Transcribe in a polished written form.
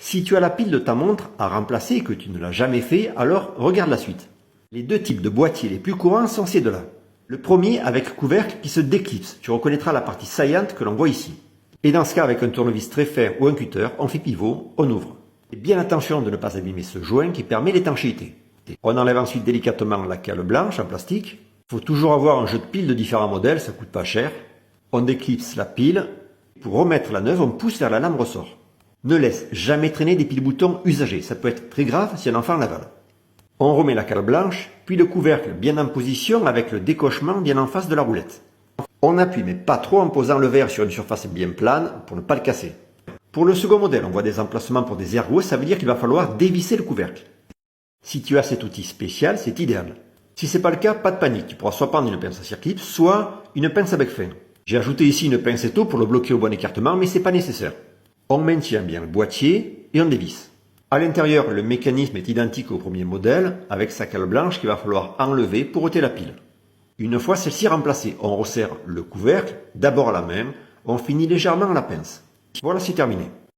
Si tu as la pile de ta montre à remplacer et que tu ne l'as jamais fait, alors regarde la suite. Les deux types de boîtiers les plus courants sont ces deux-là. Le premier avec couvercle qui se déclipse, tu reconnaîtras la partie saillante que l'on voit ici. Et dans ce cas, avec un tournevis très fin ou un cutter, on fait pivot, on ouvre. Et bien attention de ne pas abîmer ce joint qui permet l'étanchéité. On enlève ensuite délicatement la cale blanche en plastique. Il faut toujours avoir un jeu de piles de différents modèles, ça coûte pas cher. On déclipse la pile. Pour remettre la neuve, on pousse vers la lame ressort. Ne laisse jamais traîner des piles-boutons usagés, ça peut être très grave si un enfant l'avale. On remet la cale blanche, puis le couvercle bien en position avec le décochement bien en face de la roulette. On appuie mais pas trop en posant le verre sur une surface bien plane pour ne pas le casser. Pour le second modèle, on voit des emplacements pour des ergots, ça veut dire qu'il va falloir dévisser le couvercle. Si tu as cet outil spécial, c'est idéal. Si c'est pas le cas, pas de panique, tu pourras soit prendre une pince à circlip, soit une pince à bec fin. J'ai ajouté ici une pincetto pour le bloquer au bon écartement, mais c'est pas nécessaire. On maintient bien le boîtier et on dévisse. À l'intérieur, le mécanisme est identique au premier modèle, avec sa cale blanche qu'il va falloir enlever pour ôter la pile. Une fois celle-ci remplacée, on resserre le couvercle, d'abord à la main, on finit légèrement à la pince. Voilà, c'est terminé.